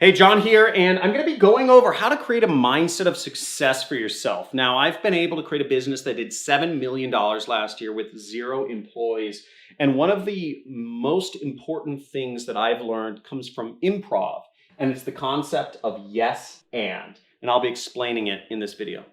Hey, John here, and I'm going to be going over how to create a mindset of success for yourself. Now, I've been able to create a business that did $7 million last year with 0 employees. And one of the most important things that I've learned comes from improv, and it's the concept of yes and. And I'll be explaining it in this video.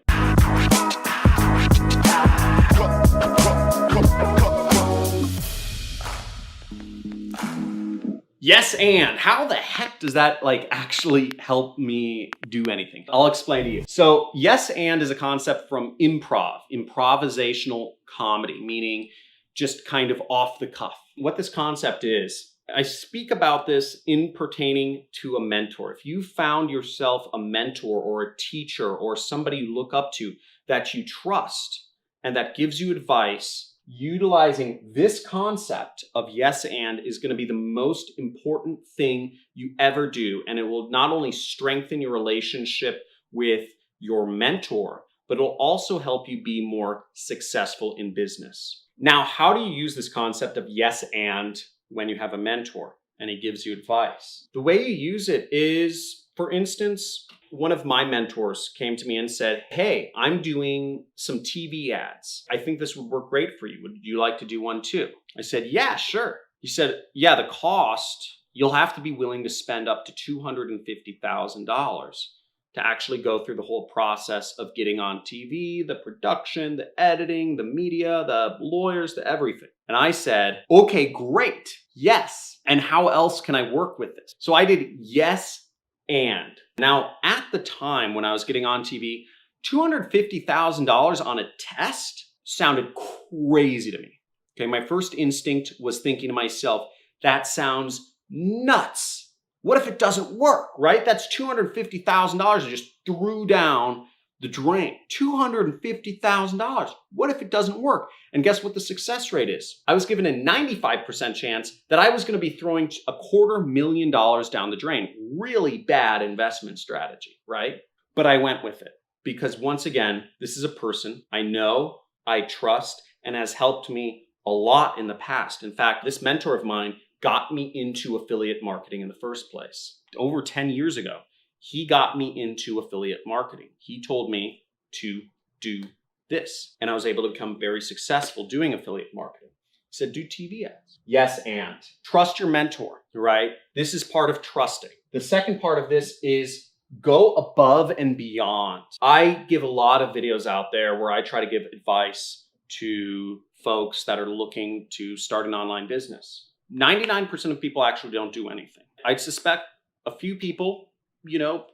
Yes, and how the heck does that actually help me do anything? I'll explain to you. So yes, and is a concept from improvisational comedy, meaning just kind of off the cuff. What this concept is, I speak about this in pertaining to a mentor. If you found yourself a mentor or a teacher or somebody you look up to that you trust and that gives you advice, utilizing this concept of yes and is going to be the most important thing you ever do. And it will not only strengthen your relationship with your mentor, but it'll also help you be more successful in business. Now, how do you use this concept of yes and when you have a mentor and he gives you advice? The way you use it is, for instance, one of my mentors came to me and said, "Hey, I'm doing some TV ads. I think this would work great for you. Would you like to do one too?" I said, "Yeah, sure." He said, "Yeah, the cost, you'll have to be willing to spend up to $250,000 to actually go through the whole process of getting on TV, the production, the editing, the media, the lawyers, the everything." And I said, "Okay, great. Yes. And how else can I work with this?" So I did yes and. Now, at the time when I was getting on TV, $250,000 on a test sounded crazy to me. Okay, my first instinct was thinking to myself, that sounds nuts. What if it doesn't work, right? That's $250,000 I just threw down the drain. $250,000. What if it doesn't work? And guess what the success rate is? I was given a 95% chance that I was going to be throwing $250,000 down the drain. Really bad investment strategy, right? But I went with it because once again, this is a person I know, I trust, and has helped me a lot in the past. In fact, this mentor of mine got me into affiliate marketing in the first place. Over 10 years ago, he got me into affiliate marketing. He told me to do this, and I was able to become very successful doing affiliate marketing. He said, do TV ads. Yes, and trust your mentor, right? This is part of trusting. The second part of this is go above and beyond. I give a lot of videos out there where I try to give advice to folks that are looking to start an online business. 99% of people actually don't do anything. I suspect a few people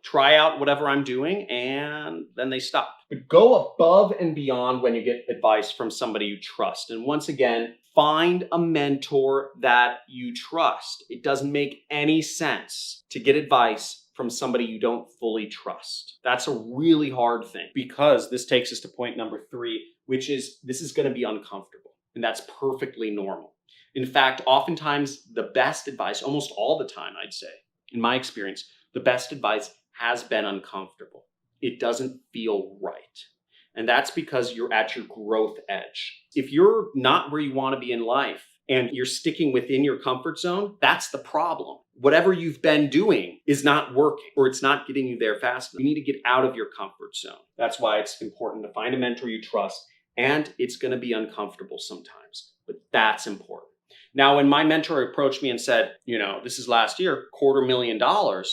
try out whatever I'm doing and then they stop. But go above and beyond when you get advice from somebody you trust. And once again, find a mentor that you trust. It doesn't make any sense to get advice from somebody you don't fully trust. That's a really hard thing because this takes us to point number 3, which is this is going to be uncomfortable. And that's perfectly normal. In fact, oftentimes the best advice, almost all the time, I'd say, in my experience, the best advice has been uncomfortable. It doesn't feel right. And that's because you're at your growth edge. If you're not where you want to be in life and you're sticking within your comfort zone, that's the problem. Whatever you've been doing is not working or it's not getting you there fast enough. You need to get out of your comfort zone. That's why it's important to find a mentor you trust, and it's going to be uncomfortable sometimes, but that's important. Now, when my mentor approached me and said, this is last year, $250,000,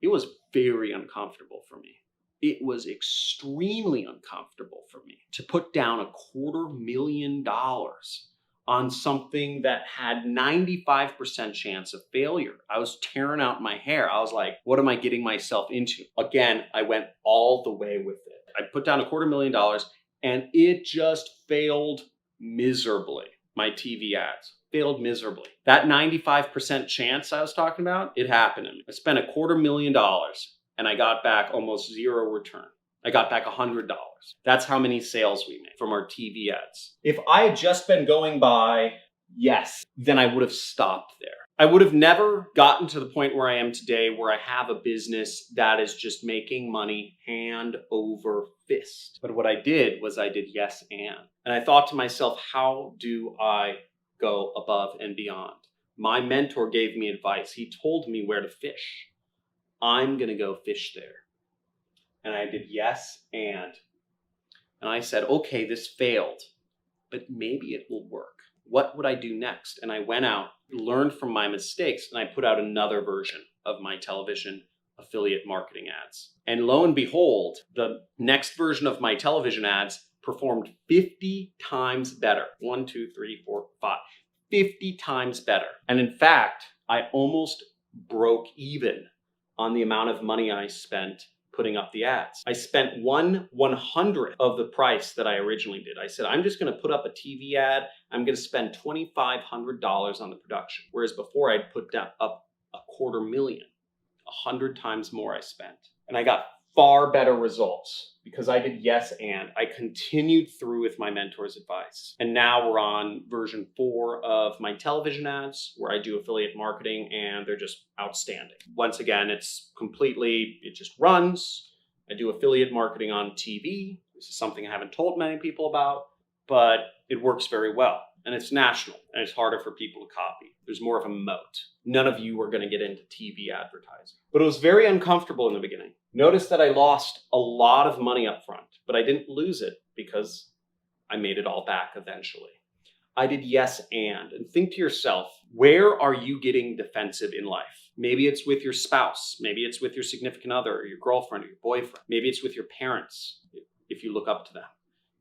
it was very uncomfortable for me. It was extremely uncomfortable for me to put down $250,000 on something that had 95% chance of failure. I was tearing out my hair. I was like, what am I getting myself into? Again, I went all the way with it. I put down $250,000 and it just failed miserably. My TV ads failed miserably. That 95% chance I was talking about, it happened to me. I spent $250,000 and I got back almost 0 return. I got back $100. That's how many sales we made from our TV ads. If I had just been going by yes, then I would have stopped there. I would have never gotten to the point where I am today, where I have a business that is just making money hand over fist. But what I did was I did yes and. And I thought to myself, how do I go above and beyond? My mentor gave me advice. He told me where to fish. I'm going to go fish there. And I did yes and I said, okay, this failed, but maybe it will work. What would I do next? And I went out, learned from my mistakes, and I put out another version of my television affiliate marketing ads. And lo and behold, the next version of my television ads performed 50 times better. 1, 2, 3, 4, 5. 50 times better. And in fact, I almost broke even on the amount of money I spent putting up the ads. I spent 1/100th of the price that I originally did. I said, I'm just going to put up a TV ad. I'm going to spend $2,500 on the production. Whereas before I'd put up $250,000, 100 times more I spent. And I got far better results because I did yes and I continued through with my mentor's advice. And now we're on version 4 of my television ads where I do affiliate marketing and they're just outstanding. Once again, it just runs. I do affiliate marketing on TV. This is something I haven't told many people about, but it works very well. And it's national and it's harder for people to copy. There's more of a moat. None of you are going to get into TV advertising. But it was very uncomfortable in the beginning. Notice that I lost a lot of money up front, but I didn't lose it because I made it all back eventually. I did yes and think to yourself, where are you getting defensive in life? Maybe it's with your spouse. Maybe it's with your significant other or your girlfriend or your boyfriend. Maybe it's with your parents if you look up to them.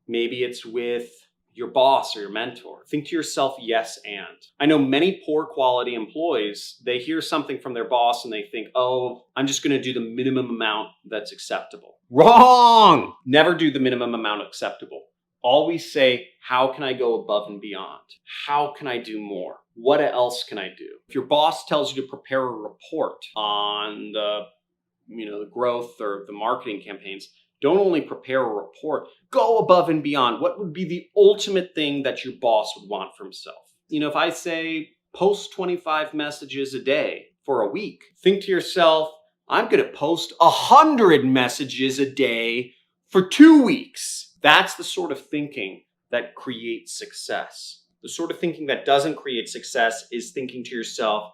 Maybe it's with your boss or your mentor. Think to yourself, yes and. I know many poor quality employees, they hear something from their boss and they think, oh, I'm just gonna do the minimum amount that's acceptable. Wrong! Never do the minimum amount acceptable. Always say, how can I go above and beyond? How can I do more? What else can I do? If your boss tells you to prepare a report on the growth or the marketing campaigns, don't only prepare a report, go above and beyond. What would be the ultimate thing that your boss would want for himself? If I say post 25 messages a day for a week, think to yourself, I'm going to post 100 messages a day for 2 weeks. That's the sort of thinking that creates success. The sort of thinking that doesn't create success is thinking to yourself,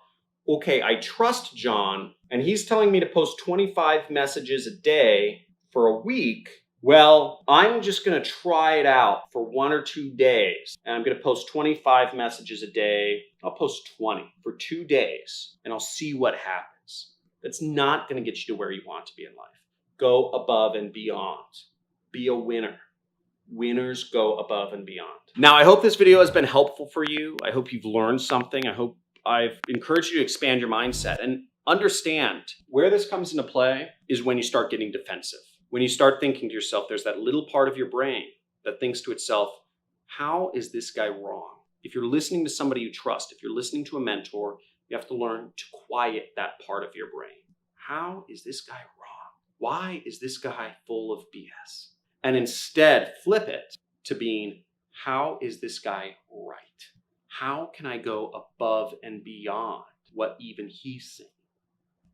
okay, I trust John, and he's telling me to post 25 messages a day for a week. Well, I'm just going to try it out for 1 or 2 days. And I'm going to post 25 messages a day. I'll post 20 for 2 days and I'll see what happens. That's not going to get you to where you want to be in life. Go above and beyond. Be a winner. Winners go above and beyond. Now, I hope this video has been helpful for you. I hope you've learned something. I hope I've encouraged you to expand your mindset and understand where this comes into play is when you start getting defensive. When you start thinking to yourself, there's that little part of your brain that thinks to itself, how is this guy wrong? If you're listening to somebody you trust, if you're listening to a mentor, you have to learn to quiet that part of your brain. How is this guy wrong? Why is this guy full of BS? And instead flip it to being, how is this guy right? How can I go above and beyond what even he's saying?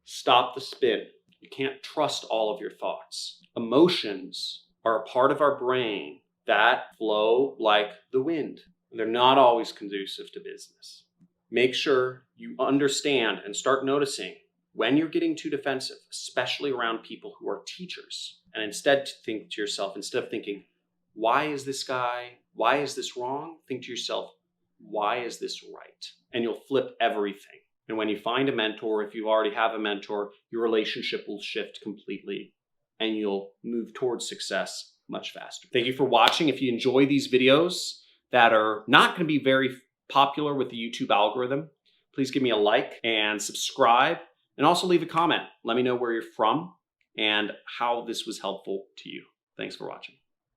Stop the spin. You can't trust all of your thoughts. Emotions are a part of our brain that flow like the wind. They're not always conducive to business. Make sure you understand and start noticing when you're getting too defensive, especially around people who are teachers. And instead think to yourself, instead of thinking, why is this wrong? Think to yourself, why is this right? And you'll flip everything. And when you find a mentor, if you already have a mentor, your relationship will shift completely and you'll move towards success much faster. Thank you for watching. If you enjoy these videos that are not going to be very popular with the YouTube algorithm, please give me a like and subscribe, and also leave a comment. Let me know where you're from and how this was helpful to you. Thanks for watching.